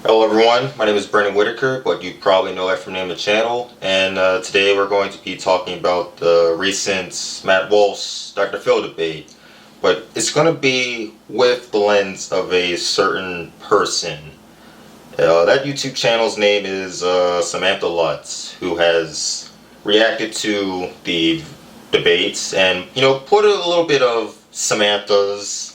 Hello everyone, my name is Brendan Whitaker, but you probably know that from the name of the channel, and today we're going to be talking about the recent Matt Walsh Dr. Phil debate, but it's going to be with the lens of a certain person. That YouTube channel's name is Samantha Lutz, who has reacted to the debates and, put a little bit of Samantha's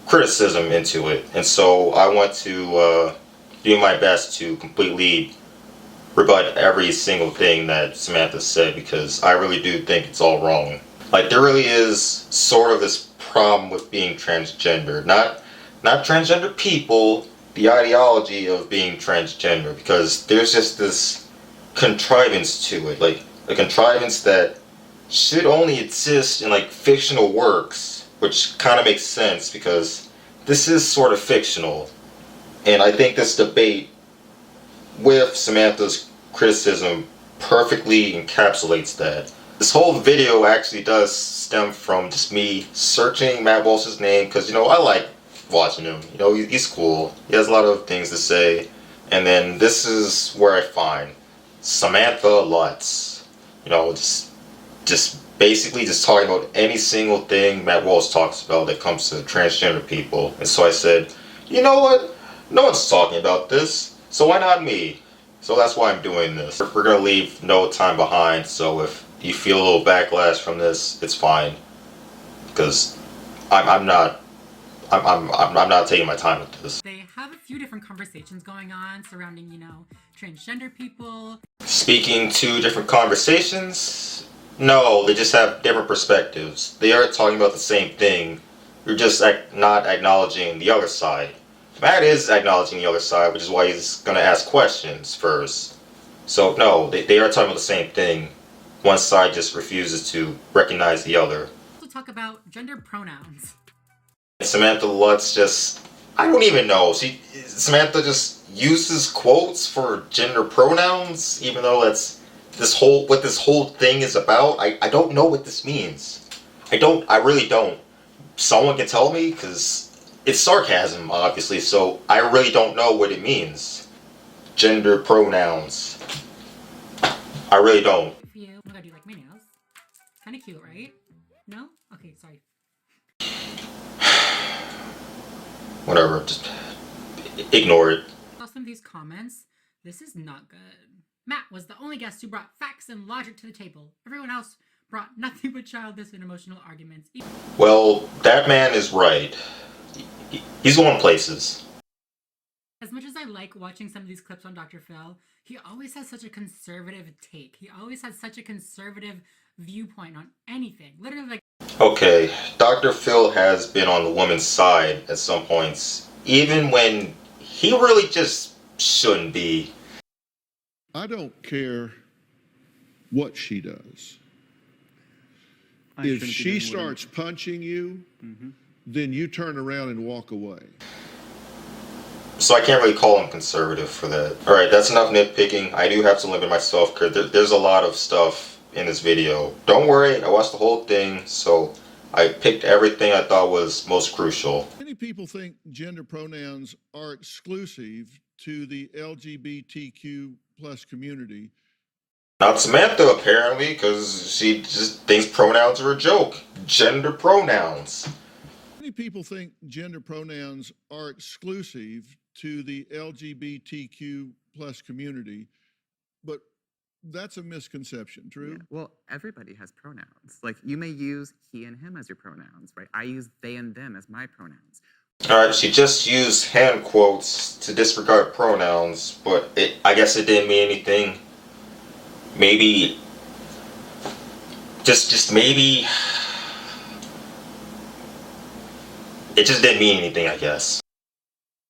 criticism into it, and so I want to do my best to completely rebut every single thing that Samantha said, because I really do think it's all wrong. Like, there really is sort of this problem with being transgender, not transgender people, the ideology of being transgender, because there's just this contrivance to it, like a contrivance that should only exist in like fictional works, which kind of makes sense because this is sort of fictional. And I think this debate with Samantha's criticism perfectly encapsulates that. This whole video actually does stem from just me searching Matt Walsh's name because, I like watching him. He's cool. He has a lot of things to say. And then this is where I find Samantha Lutz. Just basically just talking about any single thing Matt Walsh talks about that comes to transgender people. And so I said, you know what? No one's talking about this, so why not me? So that's why I'm doing this. We're gonna leave no time behind, so if you feel a little backlash from this, it's fine. Because I'm not taking my time with this. They have a few different conversations going on surrounding, transgender people. Speaking to different conversations? No, they just have different perspectives. They are talking about the same thing. You're just not acknowledging the other side. Matt is acknowledging the other side, which is why he's going to ask questions first. So no, they are talking about the same thing. One side just refuses to recognize the other. We'll talk about gender pronouns. Samantha Lutz I don't even know. Samantha just uses quotes for gender pronouns, even though that's what this whole thing is about. I don't know what this means. I really don't. Someone can tell me, because it's sarcasm, obviously, so I really don't know what it means. Gender pronouns. I really don't. Oh my god, do you like my nails? Kinda cute, right? No? Okay, sorry. Whatever, just ignore it. Saw some of these comments. This is not good. Matt was the only guest who brought facts and logic to the table. Everyone else brought nothing but childish and emotional arguments. Well, that man is right. He's going places. As much as I like watching some of these clips on Dr. Phil, he always has such a conservative take. He always has such a conservative viewpoint on anything. Literally, like... Okay, Dr. Phil has been on the woman's side at some points, even when he really just shouldn't be. I don't care what she does. If she starts punching you, then you turn around and walk away. So I can't really call him conservative for that. Alright, that's enough nitpicking. I do have to limit myself because there's a lot of stuff in this video. Don't worry, I watched the whole thing, so I picked everything I thought was most crucial. Many people think gender pronouns are exclusive to the LGBTQ plus community. Not Samantha, apparently, because she just thinks pronouns are a joke. Gender pronouns. Many people think gender pronouns are exclusive to the LGBTQ plus community, but that's a misconception, true? Yeah, well, everybody has pronouns. Like, you may use he and him as your pronouns, right? I use they and them as my pronouns. Alright, she just used hand quotes to disregard pronouns, but I guess it didn't mean anything. Maybe, just maybe, it just didn't mean anything, I guess.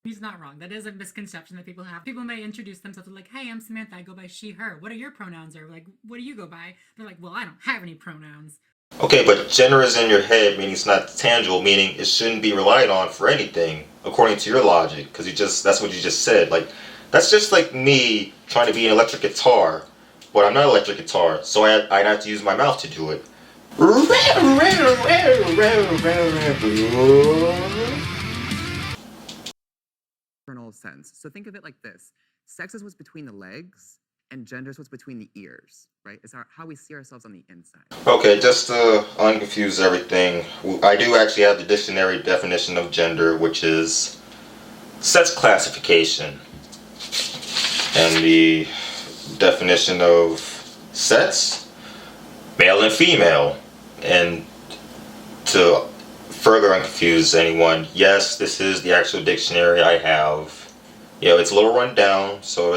He's not wrong. That is a misconception that people have. People may introduce themselves like, hey, I'm Samantha, I go by she, her. What are your pronouns? Or like, what do you go by? They're like, well, I don't have any pronouns. Okay, but gender is in your head, meaning it's not tangible, meaning it shouldn't be relied on for anything, according to your logic, because that's what you just said. Like, that's just like me trying to be an electric guitar, but I'm not an electric guitar, so I'd have to use my mouth to do it. traditional sense. So think of it like this. Sex is what's between the legs, and gender is what's between the ears, right? It's how we see ourselves on the inside. Okay, just to unconfuse everything, I do actually have the dictionary definition of gender, which is sex classification. And the definition of sex, male and female. And to further unconfuse anyone, yes, this is the actual dictionary I have. You know, it's a little run down, so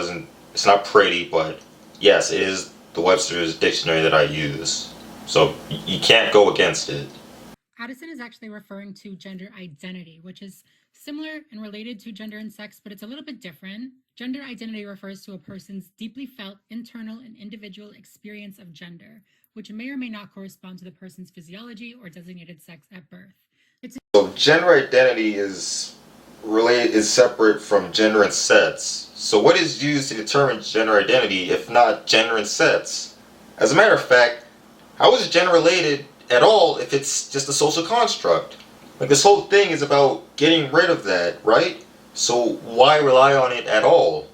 it's not pretty, but yes, it is the Webster's dictionary that I use. So you can't go against it. Addison is actually referring to gender identity, which is similar and related to gender and sex, but it's a little bit different. Gender identity refers to a person's deeply felt internal and individual experience of gender, which may or may not correspond to the person's physiology or designated sex at birth. So gender identity is separate from gender and sex. So what is used to determine gender identity if not gender and sex? As a matter of fact, how is gender related at all if it's just a social construct? Like, this whole thing is about getting rid of that, right? So why rely on it at all?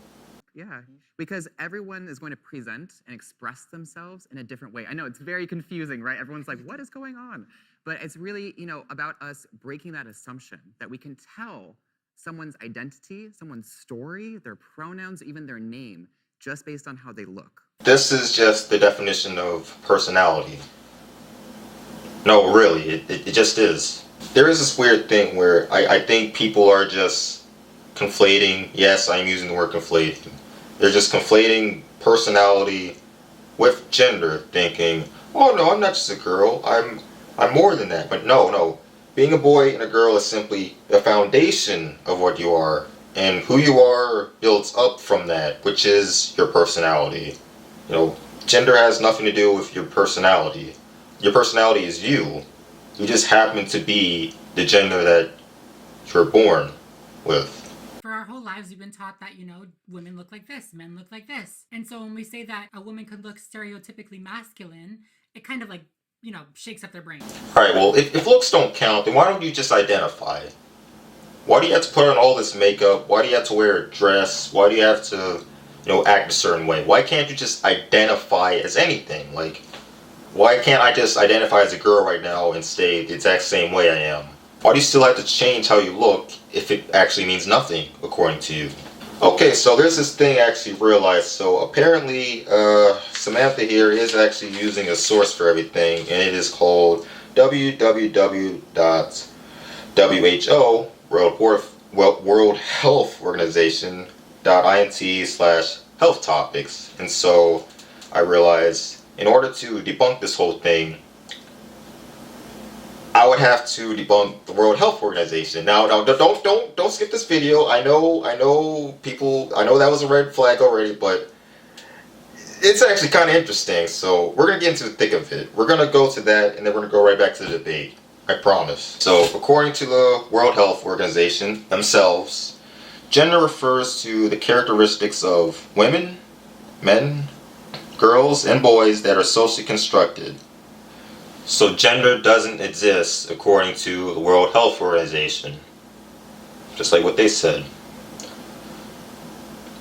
Yeah, because everyone is going to present and express themselves in a different way. I know it's very confusing, right? Everyone's like, what is going on? But it's really, about us breaking that assumption that we can tell someone's identity, someone's story, their pronouns, even their name, just based on how they look. This is just the definition of personality. No, really, it just is. There is this weird thing where I think people are just conflating, yes, I'm using the word conflating. They're just conflating personality with gender, thinking, oh no, I'm not just a girl, I'm more than that. But no. Being a boy and a girl is simply the foundation of what you are. And who you are builds up from that, which is your personality. Gender has nothing to do with your personality. Your personality is you. You just happen to be the gender that you're born with. For our whole lives, we've been taught that, women look like this, men look like this. And so when we say that a woman could look stereotypically masculine, it kind of shakes up their brain. Alright, well, if looks don't count, then why don't you just identify? Why do you have to put on all this makeup? Why do you have to wear a dress? Why do you have to, act a certain way? Why can't you just identify as anything? Like, why can't I just identify as a girl right now and stay the exact same way I am? Why do you still have to change how you look if it actually means nothing, according to you? Okay, so there's this thing I actually realized. So apparently, Samantha here is actually using a source for everything, and it is called www.WHO, World Health Organization.int/health topics. And so I realized, in order to debunk this whole thing, I would have to debunk the World Health Organization. Now, don't skip this video. I know that was a red flag already, but it's actually kind of interesting. So we're gonna get into the thick of it. We're gonna go to that, and then we're gonna go right back to the debate. I promise. So, according to the World Health Organization themselves, gender refers to the characteristics of women, men, girls, and boys that are socially constructed. So gender doesn't exist according to the World Health Organization. Just like what they said.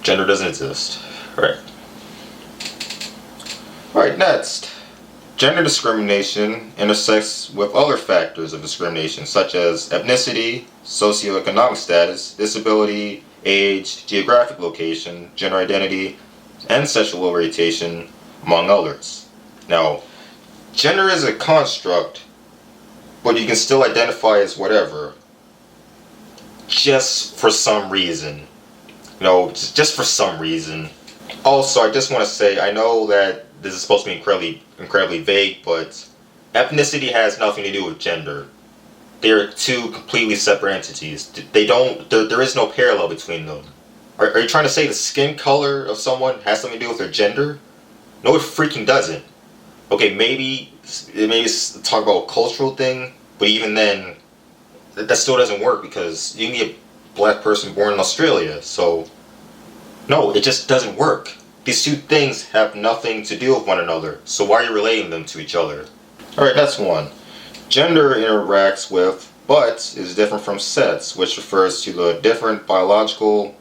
Gender doesn't exist. Alright, next. Gender discrimination intersects with other factors of discrimination, such as ethnicity, socioeconomic status, disability, age, geographic location, gender identity, and sexual orientation, among others. Now, gender is a construct, but you can still identify as whatever, just for some reason. Just for some reason. Also, I just want to say, I know that this is supposed to be incredibly vague, but ethnicity has nothing to do with gender. They're two completely separate entities. There is no parallel between them. Are you trying to say the skin color of someone has something to do with their gender? No, it freaking doesn't. Okay, maybe talk about a cultural thing, but even then, that still doesn't work, because you can be a black person born in Australia, so no, it just doesn't work. These two things have nothing to do with one another, so why are you relating them to each other? Alright, that's one. Gender interacts with, but is different from sex, which refers to the different biological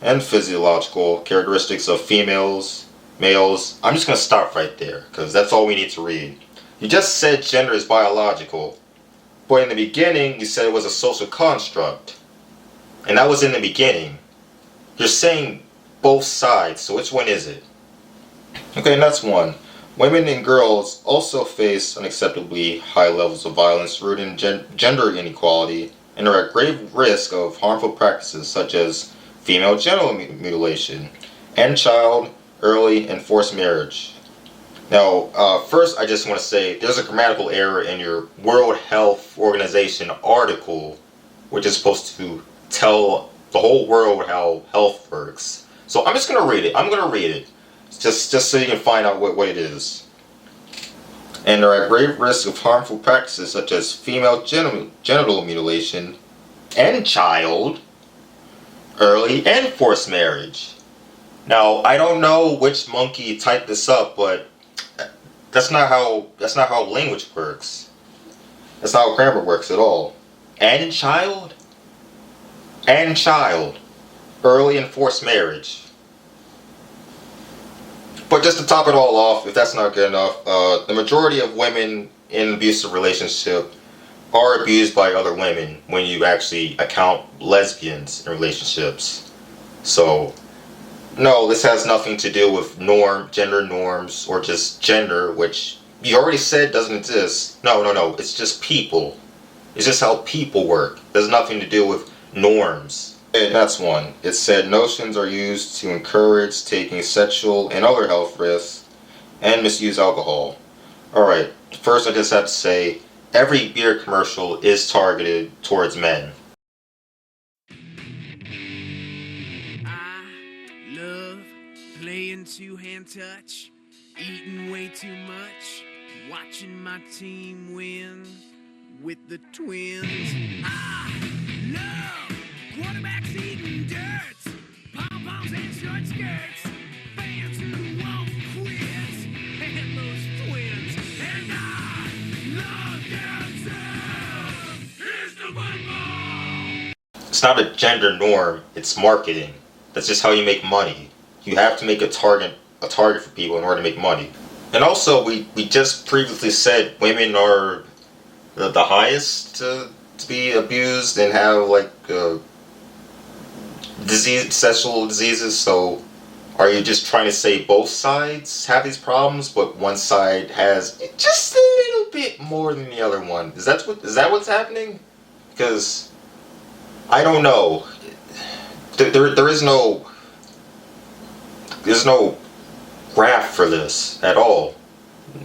and physiological characteristics of females, males. I'm just going to stop right there because that's all we need to read. You just said gender is biological, but in the beginning you said it was a social construct. And that was in the beginning. You're saying both sides, so which one is it? Okay, next one. Women and girls also face unacceptably high levels of violence rooted in gender inequality and are at grave risk of harmful practices such as female genital mutilation and child, early, and forced marriage. Now, first I just want to say there's a grammatical error in your World Health Organization article, which is supposed to tell the whole world how health works. So I'm just going to read it. I'm going to read it. Just so you can find out what it is. And are at grave risk of harmful practices such as female genital mutilation and child, early, and forced marriage. Now, I don't know which monkey typed this up, but that's not how language works. That's not how grammar works at all. And child, early and forced marriage. But just to top it all off, if that's not good enough, the majority of women in an abusive relationship are abused by other women when you actually account lesbians in relationships. So, no, this has nothing to do with gender norms, or just gender, which you already said doesn't exist. No, it's just people. It's just how people work. There's nothing to do with norms. And that's one. It said notions are used to encourage taking sexual and other health risks and misuse alcohol. Alright, first I just have to say, every beer commercial is targeted towards men. I love playing two-hand touch, eating way too much, watching my team win with the Twins. I love quarterbacks eating dirt, pom-poms and short skirts, fans who won't quit, and those Twins. And I love them too. Here's the football. It's not a gender norm, it's marketing. That's just how you make money. You have to make a target for people in order to make money. And also, we just previously said women are the highest to be abused and have sexual diseases. So are you just trying to say both sides have these problems, but one side has just a little bit more than the other one? Is that what's happening? Because I don't know. There's no graph for this at all.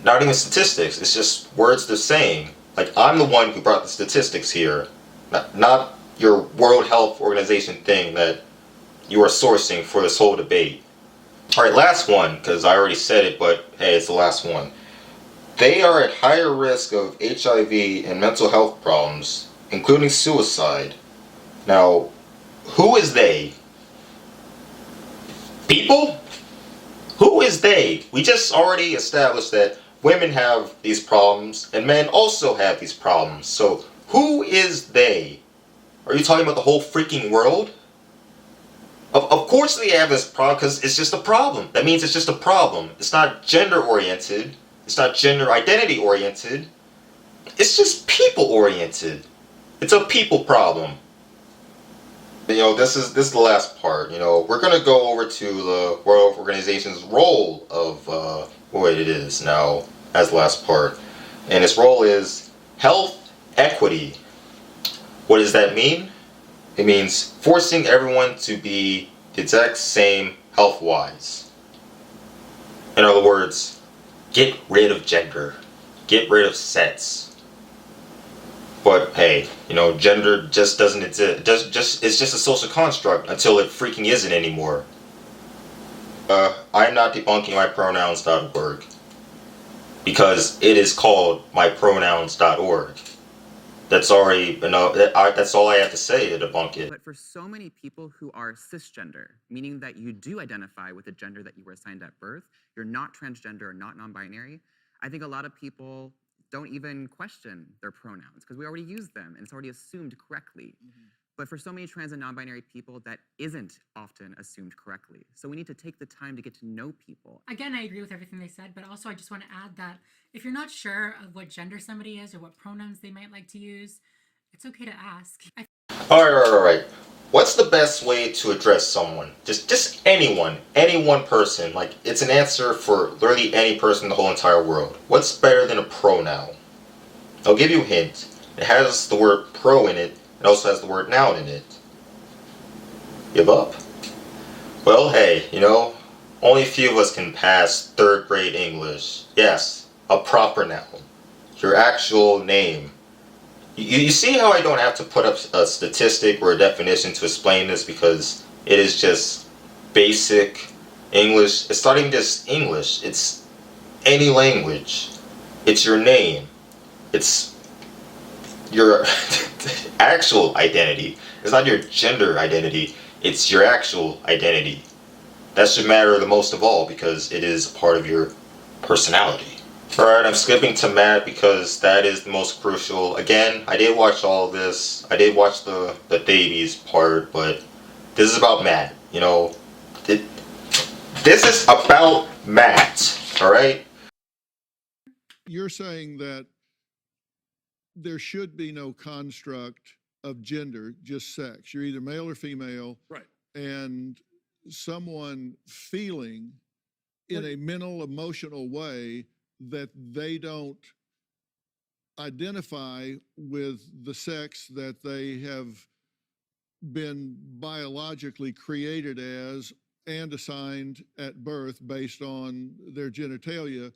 Not even statistics. It's just words they're saying. Like, I'm the one who brought the statistics here, not your World Health Organization thing that you are sourcing for this whole debate. Alright, last one, because I already said it, but hey, it's the last one. They are at higher risk of HIV and mental health problems, including suicide. Now, who is they? People? Who is they? We just already established that women have these problems and men also have these problems. So who is they? Are you talking about the whole freaking world? Of course they have this problem, because it's just a problem. That means it's just a problem. It's not gender oriented. It's not gender identity oriented. It's just people oriented. It's a people problem. This is the last part. We're gonna go over to the World Health Organization's role of what it is now as the last part, and its role is health equity. What does that mean? It means forcing everyone to be the exact same health-wise. In other words, get rid of gender, get rid of sex. But hey, gender just doesn't exist. It's just a social construct until it freaking isn't anymore. I'm not debunking mypronouns.org because it is called mypronouns.org. That's already enough. That's all I have to say to debunk it. But for so many people who are cisgender, meaning that you do identify with the gender that you were assigned at birth, you're not transgender or not non-binary, I think a lot of people don't even question their pronouns because we already use them and it's already assumed correctly. But for so many trans and non-binary people, that isn't often assumed correctly. So we need to take the time to get to know people. Again, I agree with everything they said, but also I just want to add that if you're not sure of what gender somebody is or what pronouns they might like to use, it's okay to ask. All right. What's the best way to address someone? Just anyone, any one person. Like, it's an answer for literally any person in the whole entire world. What's better than a pronoun? I'll give you a hint. It has the word pro in it. It also has the word noun in it. Give up? Well, hey, only a few of us can pass 3rd grade English. Yes, a proper noun. Your actual name. You see how I don't have to put up a statistic or a definition to explain this, because it is just basic English. It's not even just English. It's any language. It's your name. It's your actual identity. It's not your gender identity. It's your actual identity. That should matter the most of all, because it is a part of your personality. Alright, I'm skipping to Matt because that is the most crucial. Again, I did watch all of this. I did watch the babies part, but this is about Matt. This is about Matt. Alright? You're saying that there should be no construct of gender, just sex. You're either male or female. Right. And someone feeling in a mental, emotional way that they don't identify with the sex that they have been biologically created as and assigned at birth based on their genitalia.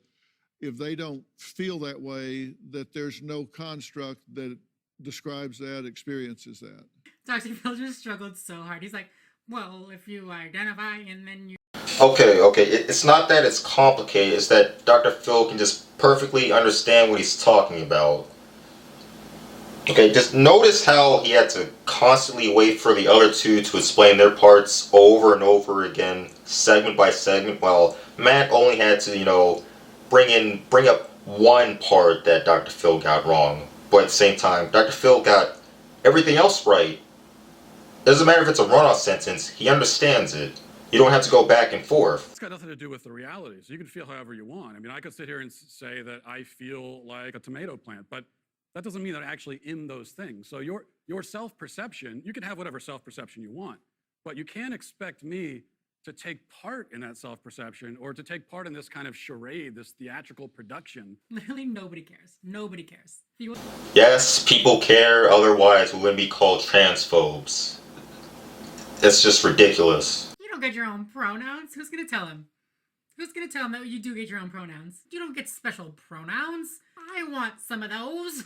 If they don't feel that way, that there's no construct that describes that, experiences that. Dr.Phil just struggled so hard. He's like, well, if you identify and then you... Okay. It's not that it's complicated. It's that Dr. Phil can just perfectly understand what he's talking about. Okay, just notice how he had to constantly wait for the other two to explain their parts over and over again, segment by segment, while Matt only had to, bring up one part that Dr. Phil got wrong. But at the same time, Dr. Phil got everything else right. Doesn't matter if it's a run-off sentence, he understands it. You don't have to go back and forth. It's got nothing to do with the reality. So you can feel however you want. I mean, I could sit here and say that I feel like a tomato plant, but that doesn't mean that I'm actually in those things. So your self-perception, you can have whatever self-perception you want, but you can't expect me to take part in that self-perception or to take part in this kind of charade, this theatrical production. Literally nobody cares. Nobody cares. Yes, people care, otherwise we wouldn't be called transphobes. That's just ridiculous. You don't get your own pronouns. Who's gonna tell him? Who's gonna tell him that you do get your own pronouns? You don't get special pronouns. I want some of those.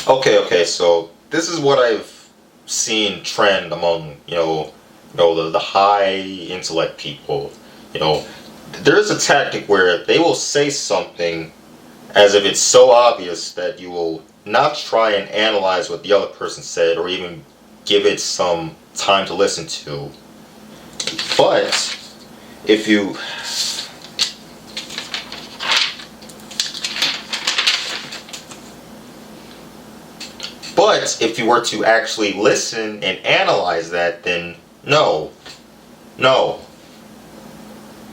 Okay, so this is what I've seen trend among, the high intellect people. There's a tactic where they will say something as if it's so obvious that you will not try and analyze what the other person said or even give it some time to listen to. But if you were to actually listen and analyze that, then no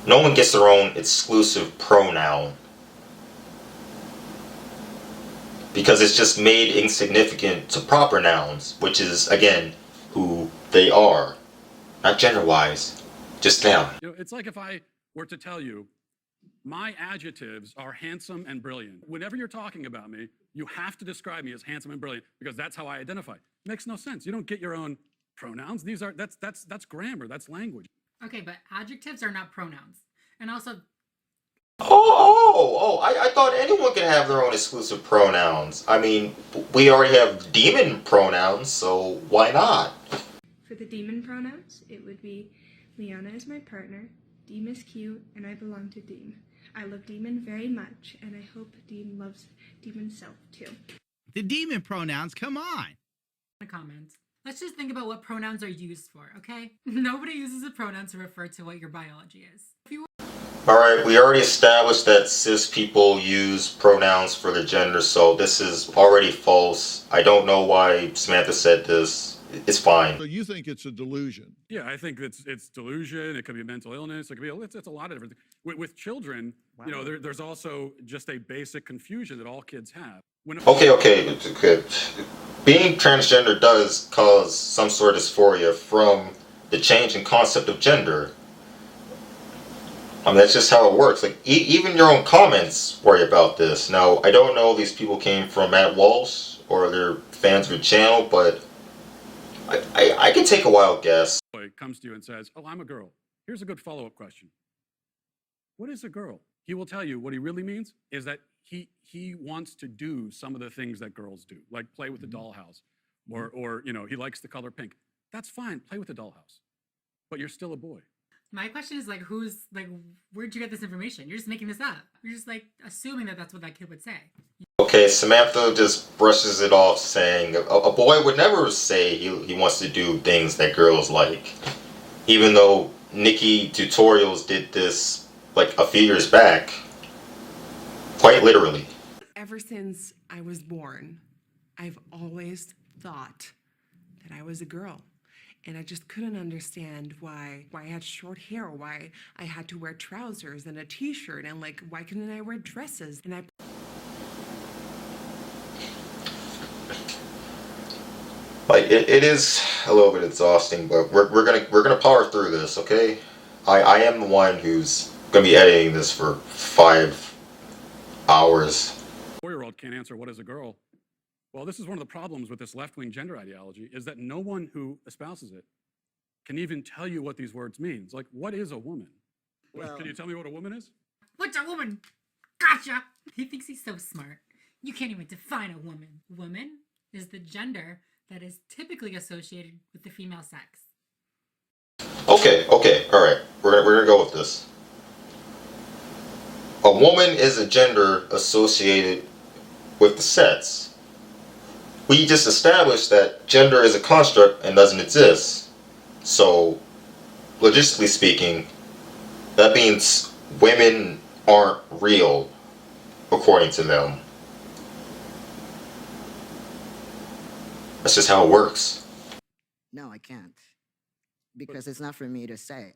one gets their own exclusive pronoun, because it's just made insignificant to proper nouns, which is, again, who they are, not gender-wise, just noun. It's like if I were to tell you, my adjectives are handsome and brilliant. Whenever you're talking about me, you have to describe me as handsome and brilliant because that's how I identify. Makes no sense. You don't get your own pronouns. That's grammar. That's language. Okay, but adjectives are not pronouns. And also... I thought anyone could have their own exclusive pronouns. I mean, we already have demon pronouns, so why not? For the demon pronouns, it would be Liana is my partner, Deem is cute, and I belong to Deem. I love Demon very much, and I hope Deem loves Demon's self too. The demon pronouns, come on. A comment. Let's just think about what pronouns are used for, okay? Nobody uses a pronoun to refer to what your biology is. Alright, we already established that cis people use pronouns for their gender, so this is already false. I don't know why Samantha said this. it's fine. So you think it's a delusion? Yeah, I think it's delusion. It could be mental illness. It could be it's a lot of different things. With children, you know, there's also just a basic confusion that all kids have. Okay. Being transgender does cause some sort of dysphoria from the change in concept of gender. I mean, that's just how it works. Like, even your own comments worry about this. Now, I don't know if these people came from Matt Walsh or they're fans of your channel, but I can take a wild guess. Boy comes to you and says, "Oh, I'm a girl." Here's a good follow-up question. What is a girl? He will tell you what he really means is that he wants to do some of the things that girls do, like play with the dollhouse, or you know, he likes the color pink. That's fine. Play with the dollhouse, but you're still a boy. My question is like, where'd you get this information? You're just making this up. You're just like assuming that that's what that kid would say. Okay, Samantha just brushes it off saying a boy would never say he wants to do things that girls like. Even though Nikki Tutorials did this like a few years back, quite literally. Ever since I was born, I've always thought that I was a girl. And I just couldn't understand why I had short hair, why I had to wear trousers and a t-shirt, and like, why couldn't I wear dresses? And Like it is a little bit exhausting, but we're gonna power through this, okay? I am the one who's gonna be editing this for 5 hours. 4-year-old can't answer what is a girl. Well, this is one of the problems with this left-wing gender ideology is that no one who espouses it can even tell you what these words mean. It's like, what is a woman? Well, can you tell me what a woman is? What's a woman? Gotcha! He thinks he's so smart. You can't even define a woman. Woman is the gender that is typically associated with the female sex. Okay, alright. We're gonna go with this. A woman is a gender associated with the sex. We just established that gender is a construct and doesn't exist. So, logistically speaking, that means women aren't real, according to them. That's just how it works. No, I can't. Because it's not for me to say.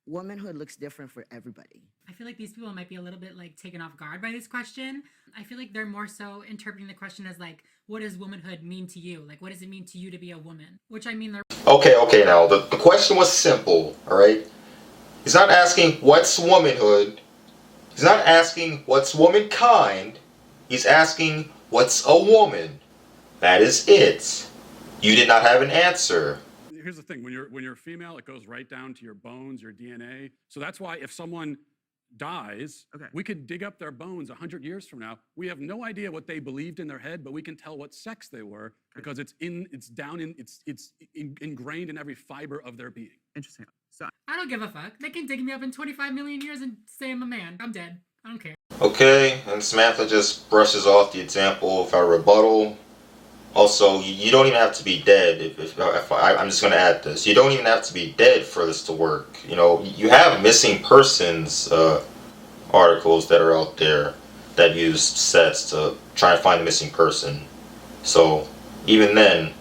Womanhood looks different for everybody. I feel like these people might be a little bit like taken off guard by this question. I feel like they're more so interpreting the question as like, what does womanhood mean to you? Like, what does it mean to you to be a woman? Which I mean, they're... Okay, now, the question was simple, alright? He's not asking what's womanhood. He's not asking what's womankind. He's asking what's a woman. That is it. You did not have an answer. Here's the thing, when you're female, it goes right down to your bones, your DNA. So that's why if someone dies, we could dig up their bones 100 years from now. We have no idea what they believed in their head, but we can tell what sex they were because it's ingrained in every fiber of their being. Interesting. So I don't give a fuck. They can dig me up in 25 million years and say I'm a man. I'm dead. I don't care. Okay, and Samantha just brushes off the example of our rebuttal. Also, you don't even have to be dead. I'm just going to add this. You don't even have to be dead for this to work. You know, you have missing persons articles that are out there that use sets to try and find a missing person. So, even then,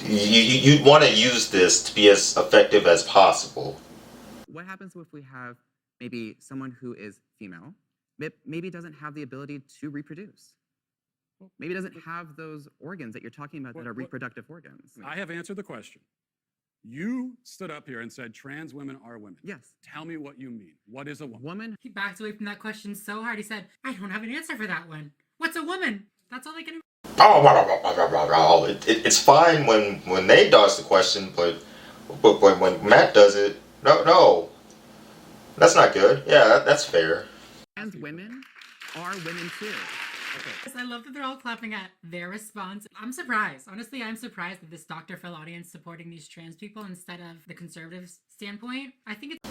you'd want to use this to be as effective as possible. what happens if we have maybe someone who is female, maybe doesn't have the ability to reproduce? Maybe doesn't have those organs that you're talking about that are reproductive organs. I have answered the question. You stood up here and said trans women are women. Yes. Tell me what you mean. What is a woman? He backed away from that question so hard. He said, I don't have an answer for that one. What's a woman? That's all I can... It's fine when they dodge the question, but when Matt does it, no. That's not good. Yeah, that's fair. Trans women are women too. Okay. I love that they're all clapping at their response. I'm surprised. Honestly, I'm surprised that this Dr. Phil audience supporting these trans people instead of the conservative standpoint. I think it's...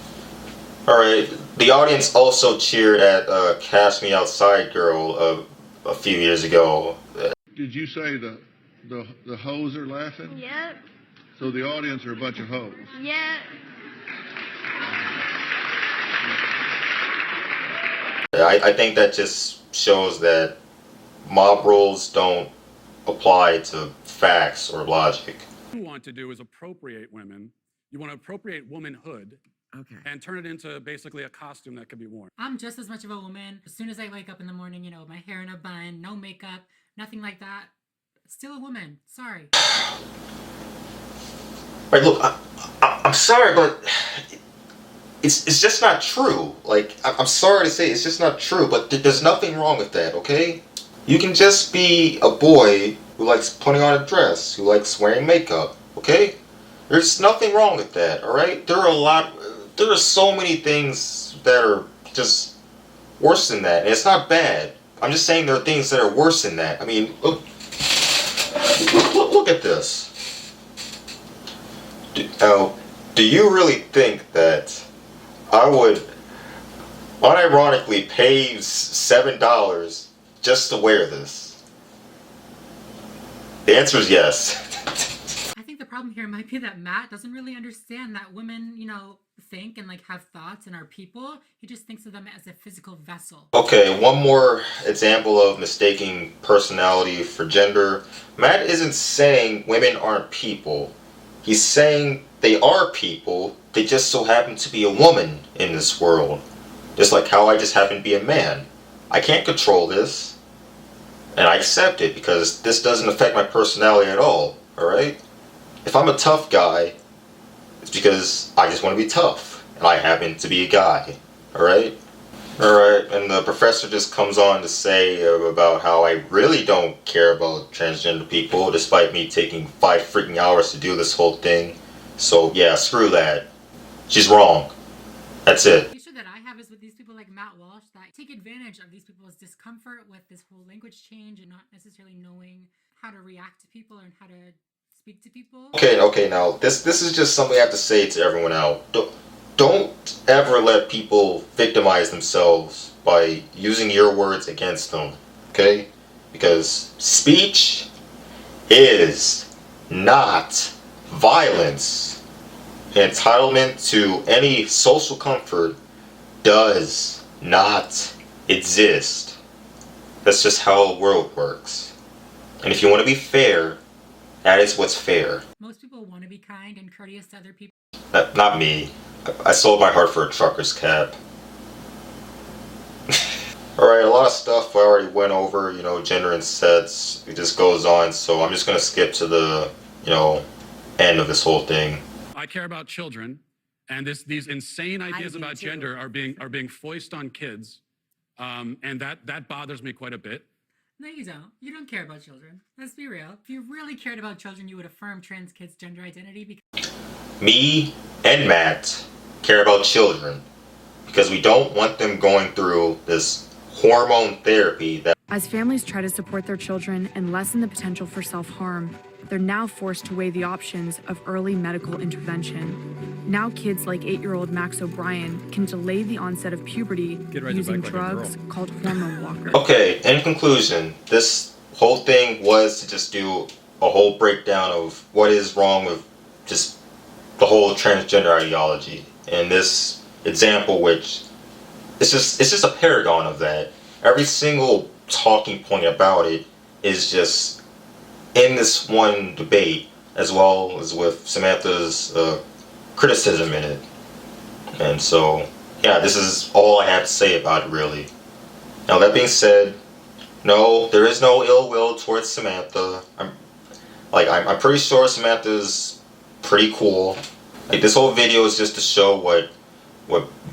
Alright, the audience also cheered at Cash Me Outside Girl a few years ago. Did you say the hoes are laughing? Yep. So the audience are a bunch of hoes? Yep. I think that just shows that mob rules don't apply to facts or logic. you want to do is appropriate women. You want to appropriate womanhood Okay. and turn it into basically a costume that could be worn. I'm just as much of a woman. As soon as I wake up in the morning, you know, my hair in a bun, no makeup, nothing like that. Still a woman. Sorry. Right, look, I'm sorry, but it's just not true. Like, I'm sorry to say, it's just not true, but there's nothing wrong with that, okay? You can just be a boy who likes putting on a dress, who likes wearing makeup, okay? There's nothing wrong with that, alright? There are so many things that are just worse than that, and it's not bad. I'm just saying there are things that are worse than that. I mean, look at this. Do you really think that I would unironically pay $7 just to wear this? The answer is yes. I think the problem here might be that Matt doesn't really understand that women, you know, think and like have thoughts and are people. He just thinks of them as a physical vessel. Okay, one more example of mistaking personality for gender. Matt isn't saying women aren't people. He's saying they are people, they just so happen to be a woman in this world. Just like how I just happen to be a man. I can't control this, and I accept it because this doesn't affect my personality at all, alright? If I'm a tough guy, it's because I just want to be tough, and I happen to be a guy, alright? Alright, and the professor just comes on to say about how I really don't care about transgender people, despite me taking 5 freaking hours to do this whole thing. So yeah, screw that. She's wrong. That's it. The issue that I have is with these people like Matt Walsh that take advantage of these people's discomfort with this whole language change and not necessarily knowing how to react to people and how to speak to people. Okay, now this is just something I have to say to everyone out. Don't ever let people victimize themselves by using your words against them, okay? Because speech is not violence. Entitlement to any social comfort does not exist. That's just how the world works. And if you want to be fair, that is what's fair. Most people want to be kind and courteous to other people. Not me. I sold my heart for a trucker's cap. Alright, a lot of stuff I already went over, you know, gender and sets. It just goes on, so I'm just going to skip to the, you know, end of this whole thing. I care about children, and these insane ideas do about too. gender are being foisted on kids, and that bothers me quite a bit. No, you don't. You don't care about children. Let's be real. If you really cared about children, you would affirm trans kids' gender identity because Me and Matt care about children because we don't want them going through this hormone therapy that As families try to support their children and lessen the potential for self-harm, they're now forced to weigh the options of early medical intervention. Now kids like 8-year-old Max O'Brien can delay the onset of puberty using drugs called hormone blockers. Okay, in conclusion, this whole thing was to just do a whole breakdown of what is wrong with just the whole transgender ideology. And this example, which it's just a paragon of that. Every single talking point about it is just in this one debate, as well as with Samantha's criticism in it. And so, yeah, this is all I have to say about it, really. Now, that being said, no, there is no ill will towards Samantha. I'm pretty sure Samantha's pretty cool. Like, this whole video is just to show what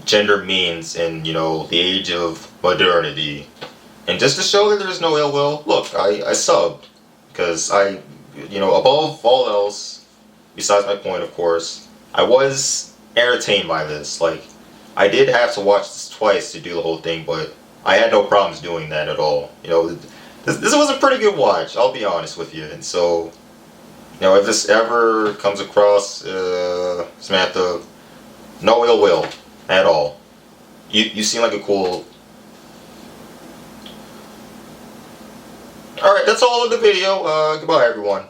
gender means in, you know, the age of modernity. And just to show that there's no ill will, look, I subbed. Because I, you know, above all else, besides my point, of course, I was entertained by this. Like, I did have to watch this twice to do the whole thing, but I had no problems doing that at all. You know, this was a pretty good watch, I'll be honest with you. And so, you know, if this ever comes across, Samantha, no ill will at all. You seem like a cool... Alright, that's all of the video. Goodbye, everyone.